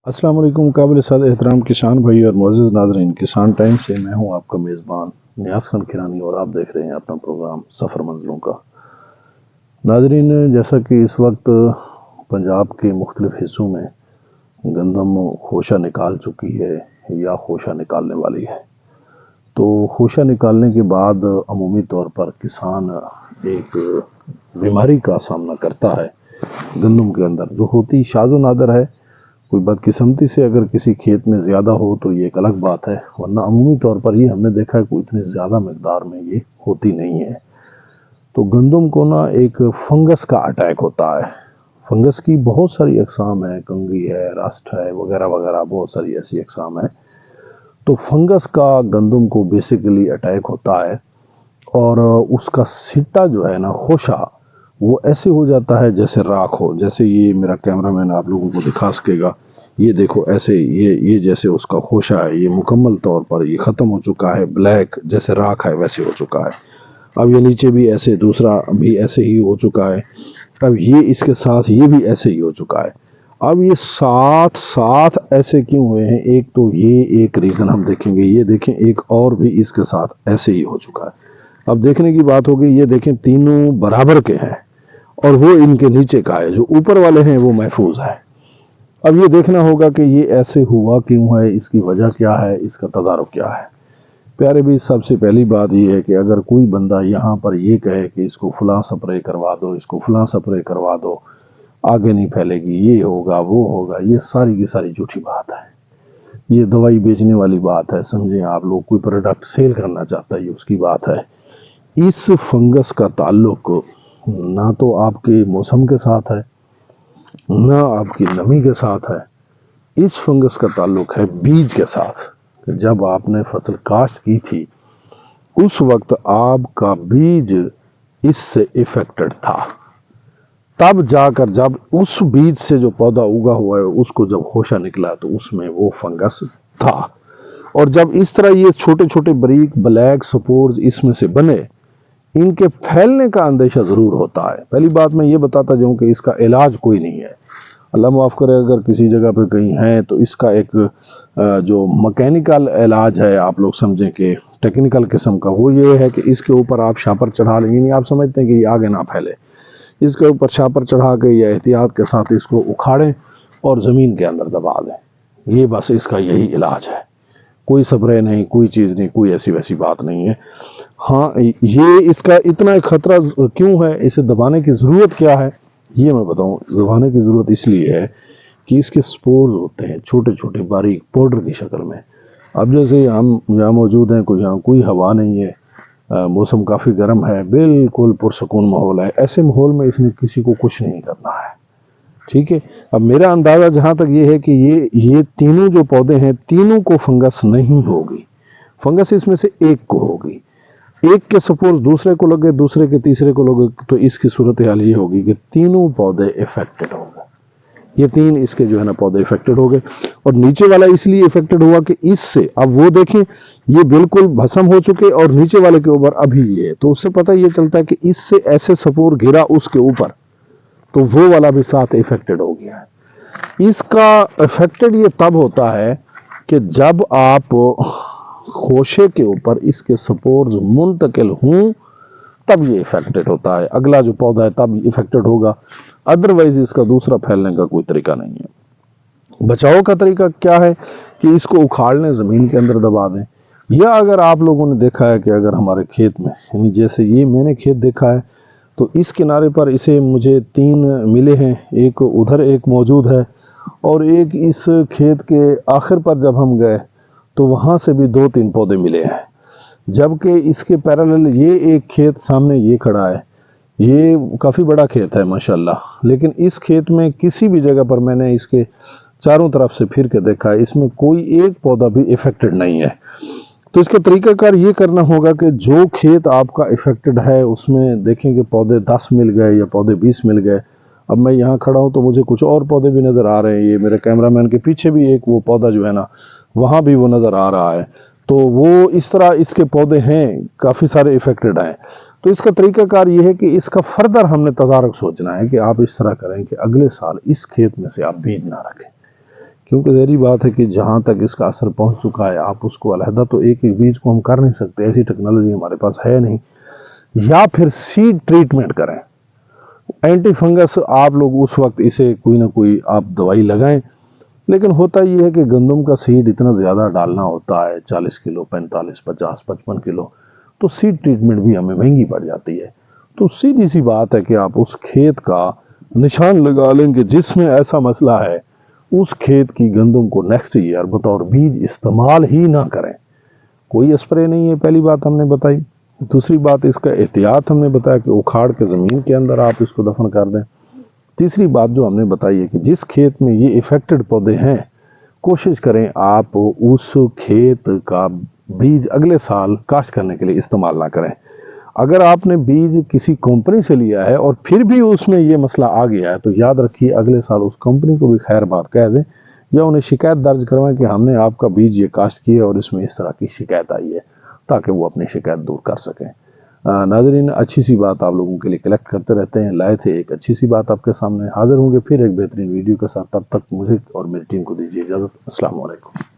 अस्सलाम वालेकुम काबिल साद एहतराम किसान भाई और मुअज़्ज़िज़ नाज़रीन, किसान टाइम से मैं हूं आपका मेज़बान नियाज़ खान किरानी और आप देख रहे हैं अपना प्रोग्राम सफ़र मंज़िलों का। नाज़रीन, जैसा कि इस वक्त पंजाब के मुख्तलिफ़ हिस्सों में गंदम खोशा निकाल चुकी है या खोशा निकालने वाली है, तो खोशा निकालने के बाद अमूमी तौर पर किसान एक बीमारी का सामना करता है गंदम के अंदर, जो होती शाज़ो नादर है। कोई बदकिस्मती से अगर किसी खेत में ज़्यादा हो तो ये एक अलग बात है, वरना अमूमी तौर पर ये हमने देखा है कि इतनी ज़्यादा मकदार में ये होती नहीं है। तो गंदम को ना एक फंगस का अटैक होता है। फंगस की बहुत सारी अकसाम है, कंगी है, रस्ट है, वगैरह वगैरह बहुत सारी ऐसी अकसाम है। तो फंगस का गंदम को बेसिकली अटैक होता है और उसका सिट्टा जो है ना, खोशा, वो ऐसे हो जाता है जैसे राख हो। जैसे ये मेरा कैमरामैन आप लोगों को दिखा सकेगा, ये देखो ऐसे ये जैसे उसका खोशा है, ये मुकम्मल तौर पर ये ख़त्म हो चुका है, ब्लैक जैसे राख है वैसे हो चुका है। अब ये नीचे भी ऐसे, दूसरा भी ऐसे ही हो चुका है। अब ये इसके साथ ये भी ऐसे ही हो चुका है। अब ये साथ साथ ऐसे क्यों हुए हैं? एक तो ये एक रीज़न हम देखेंगे, ये देखें एक और भी इसके साथ ऐसे ही हो चुका है। अब देखने की बात होगी, ये देखें तीनों बराबर के हैं और वो इनके नीचे का है, जो ऊपर वाले हैं वो महफूज है। अब ये देखना होगा कि ये ऐसे हुआ क्यों है, इसकी वजह क्या है, इसका तदारुक क्या है। प्यारे भी, सबसे पहली बात ये है कि अगर कोई बंदा यहाँ पर ये कहे कि इसको फलां स्प्रे करवा दो, इसको फलां स्प्रे करवा दो, आगे नहीं फैलेगी, ये होगा वो होगा, ये सारी की सारी झूठी बात है। ये दवाई बेचने वाली बात है, समझें आप लोग। कोई प्रोडक्ट सेल करना चाहता है, ये उसकी बात है। इस फंगस का ताल्लुक ना तो आपके मौसम के साथ है, ना आपकी नमी के साथ है। इस फंगस का ताल्लुक है बीज के साथ। जब आपने फसल काश्त की थी उस वक्त आपका बीज इससे इफेक्टेड था। तब जाकर जब उस बीज से जो पौधा उगा हुआ है उसको जब खोशा निकला तो उसमें वो फंगस था। और जब इस तरह ये छोटे छोटे बारीक ब्लैक स्पोर्स इसमें से बने, इनके फैलने का अंदेशा ज़रूर होता है। पहली बात मैं ये बताता जाऊं कि इसका इलाज कोई नहीं है। अल्लाह माफ़ करे, अगर किसी जगह पे कहीं है तो इसका एक जो मैकेनिकल इलाज है, आप लोग समझें कि टेक्निकल किस्म का, वो ये है कि इसके ऊपर आप शापर चढ़ा लेंगे। नहीं, आप समझते हैं कि ये आगे ना फैले, इसके ऊपर शापर चढ़ा के या एहतियात के साथ इसको उखाड़ें और ज़मीन के अंदर दबा दें। ये बस इसका यही इलाज है। कोई स्प्रे नहीं, कोई चीज़ नहीं, कोई ऐसी वैसी बात नहीं है। हाँ, ये इसका इतना खतरा क्यों है, इसे दबाने की ज़रूरत क्या है, ये मैं बताऊं। दबाने की ज़रूरत इसलिए है कि इसके स्पोर्स होते हैं छोटे छोटे बारीक पाउडर की शक्ल में। अब जैसे हम यहाँ मौजूद हैं, यहाँ कोई हवा नहीं है, मौसम काफ़ी गर्म है, बिल्कुल पुरसकून माहौल है। ऐसे माहौल में इसने किसी को कुछ नहीं करना है, ठीक है। अब मेरा अंदाज़ा जहाँ तक ये है कि ये तीनों जो पौधे हैं, तीनों को फंगस नहीं होगी। फंगस इसमें से एक को होगी। एक के सपोज दूसरे को लगे, दूसरे के तीसरे को लगे, तो इसकी सूरत हाल ये होगी कि तीनों पौधे इफेक्टेड हो गए। ये तीन इसके जो है ना पौधे इफेक्टेड हो गए। और नीचे वाला इसलिए इफेक्टेड हुआ कि इससे, अब वो देखें, ये बिल्कुल भस्म हो चुके और नीचे वाले के ऊपर अभी ये, तो उससे पता ये चलता है कि इससे ऐसे सपोर गिरा उसके ऊपर, तो वो वाला भी साथ इफेक्टेड हो गया है। इसका इफेक्टेड ये तब होता है कि जब आप खोशे के ऊपर इसके स्पोर्स मुंतकिल हों, तब ये इफेक्टेड होता है। अगला जो पौधा है तब इफेक्टेड होगा, अदरवाइज इसका दूसरा फैलने का कोई तरीका नहीं है। बचाव का तरीका क्या है कि इसको उखाड़ लें, ज़मीन के अंदर दबा दें। या अगर आप लोगों ने देखा है कि अगर हमारे खेत में, यानी जैसे ये मैंने खेत देखा है, तो इस किनारे पर इसे मुझे 3 मिले हैं, एक उधर एक मौजूद है और एक इस खेत के आखिर पर जब हम गए तो वहाँ से भी 2-3 पौधे मिले हैं। जबकि इसके पैरेलल ये एक खेत सामने ये खड़ा है, ये काफ़ी बड़ा खेत है माशाल्लाह, लेकिन इस खेत में किसी भी जगह पर मैंने इसके चारों तरफ से फिर के देखा है, इसमें कोई एक पौधा भी इफेक्टेड नहीं है। तो इसका तरीकाकार ये करना होगा कि जो खेत आपका इफेक्टेड है उसमें देखें कि पौधे 10 मिल गए या पौधे 20 मिल गए। अब मैं यहाँ खड़ा हूँ तो मुझे कुछ और पौधे भी नज़र आ रहे हैं। ये मेरे कैमरामैन के पीछे भी एक वो पौधा जो है ना, वहाँ भी वो नज़र आ रहा है। तो वो इस तरह इसके पौधे हैं, काफ़ी सारे इफेक्टेड हैं। तो इसका तरीकाकार ये है कि इसका फर्दर हमने तदारक सोचना है कि आप इस तरह करें कि अगले साल इस खेत में से आप बीज ना रखें। کیونکہ ظاہری بات ہے کہ جہاں تک اس کا اثر پہنچ چکا ہے آپ اس کو علیحدہ تو ایک ایک بیج کو ہم کر نہیں سکتے، ایسی ٹیکنالوجی ہمارے پاس ہے نہیں، یا پھر سیڈ ٹریٹمنٹ کریں، اینٹی فنگس آپ لوگ اس وقت اسے کوئی نہ کوئی آپ دوائی لگائیں، لیکن ہوتا یہ ہے کہ گندم کا سیڈ اتنا زیادہ ڈالنا ہوتا ہے 40 کلو 45 50 55 کلو، تو سیڈ ٹریٹمنٹ بھی ہمیں مہنگی پڑ جاتی ہے۔ تو سیدھی سی بات ہے کہ آپ اس کھیت کا نشان لگا لیں کہ جس میں ایسا مسئلہ ہے اس کھیت کی گندم کو نیکسٹ ایئر بطور بیج استعمال ہی نہ کریں، کوئی اسپرے نہیں ہے، پہلی بات ہم نے بتائی۔ دوسری بات اس کا احتیاط ہم نے بتایا کہ اکھاڑ کے زمین کے اندر آپ اس کو دفن کر دیں۔ تیسری بات جو ہم نے بتائی ہے کہ جس کھیت میں یہ افیکٹڈ پودے ہیں کوشش کریں آپ اس کھیت کا بیج اگلے سال کاشت کرنے کے لیے استعمال نہ کریں۔ اگر آپ نے بیج کسی کمپنی سے لیا ہے اور پھر بھی اس میں یہ مسئلہ آ گیا ہے تو یاد رکھیے اگلے سال اس کمپنی کو بھی خیر بات کہہ دیں یا انہیں شکایت درج کروائیں کہ ہم نے آپ کا بیج یہ کاشت کیا اور اس میں اس طرح کی شکایت آئی ہے، تاکہ وہ اپنی شکایت دور کر سکیں۔ ناظرین، اچھی سی بات آپ لوگوں کے لیے کلیکٹ کرتے رہتے ہیں، لائے تھے ایک اچھی سی بات آپ کے سامنے، حاضر ہوں گے پھر ایک بہترین ویڈیو کے ساتھ، تب تک مجھے اور میری ٹیم کو دیجیے اجازت۔ السلام علیکم۔